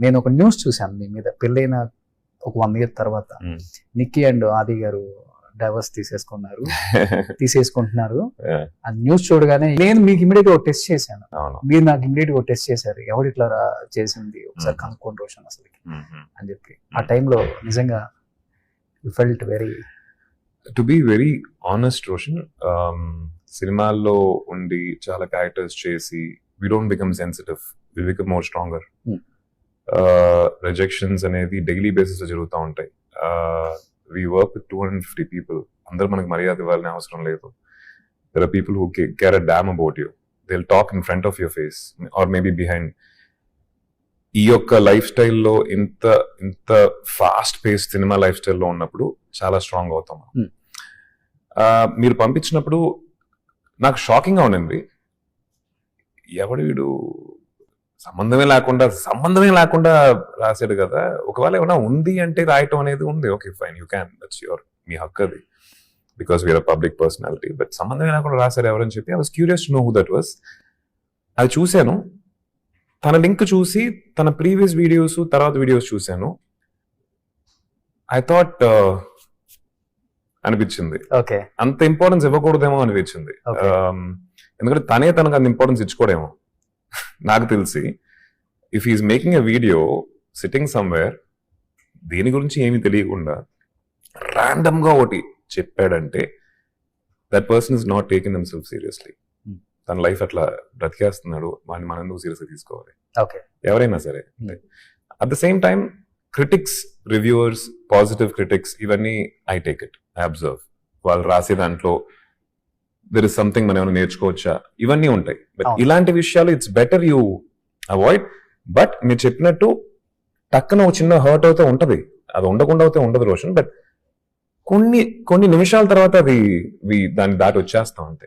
నేను ఒక న్యూస్ చూశాను మీ మీద, పెళ్ళైన ఒక 1 year తర్వాత నిక్కీ అండ్ ఆది గారు డైవర్స్ తీసేసుకుంటున్నారు. ఆ న్యూస్ చూడగానే నేను మీకు ఇమీడియట్ గా టెస్ట్ చేశాను, మీరు నాకు ఇమీడియట్ గా టెస్ట్ చేశారు, ఎవరు ఇట్లా చేసింది ఒకసారి కనుక్కోండి రోషన్ అసలు అని చెప్పి. ఆ టైంలో నిజంగా felt very, to be very honest Roshan, సినిమాల్లో ఉండి చాలా క్యారెక్టర్స్ చేసి we don't become sensitive, we become more stronger. Rejections అనేది డైలీ బేసిస్ లో జరుగుతూ ఉంటాయి. We work with 250 people. అందరూ మనకి మర్యాద ఇవ్వాలని అవసరం లేదు. There are people who care a damn about you. They'll talk in front of your face or maybe behind. ఈ యొక్క లైఫ్ స్టైల్లో ఇంత ఫాస్ట్ పేస్ సినిమా లైఫ్ స్టైల్లో ఉన్నప్పుడు చాలా స్ట్రాంగ్ అవుతాం. మీరు పంపించినప్పుడు నాకు షాకింగ్ గా ఉండింది, ఎవడు వీడు సంబంధమే లేకుండా రాశాడు కదా. ఒకవేళ ఏమైనా ఉంది అంటే రాయటం అనేది ఉంది, okay fine, you can, that's your, మీ హక్కు అది, because we are public personality. But సంబంధమే లేకుండా రాశారు ఎవరని చెప్పి I was curious to know who that was. అది చూశాను, తన లింక్ చూసి తన ప్రీవియస్ వీడియోస్ తర్వాత వీడియోస్ చూశాను. ఐ థాట్ అనిపించింది అంత ఇంపార్టెన్స్ ఇవ్వకూడదేమో అనిపించింది. ఎందుకంటే తనకు అంత ఇంపార్టెన్స్ ఇచ్చుకోడేమో నాకు తెలిసి. If he's making a video sitting somewhere, దీని గురించి ఏమీ తెలియకుండా ర్యాండమ్ గా ఒకటి చెప్పాడంటే that person is not taking himself seriously. తన లైఫ్ అట్లా బ్రతికేస్తున్నాడు, వాడిని మనం ఎందుకు సీరియస్ గా తీసుకోవాలి, ఎవరైనా సరే. At the same time critics, reviewers, positive critics, ఇవన్నీ I take it, I observe. వాళ్ళు రాసే దాంట్లో దెర్ ఇస్ సంథింగ్ మనం ఏమైనా నేర్చుకోవచ్చా, ఇవన్నీ ఉంటాయి. బట్ ఇలాంటి విషయాలు it's better you avoid. But మీరు చెప్పినట్టు టక్కన ఒక చిన్న హర్ట్ అవుతూ ఉంటది, అది ఉండకుండా అయితే ఉండదు రోషన్. బట్ కొన్ని నిమిషాల తర్వాత అది దాన్ని దాటి వచ్చేస్తాం అంతే.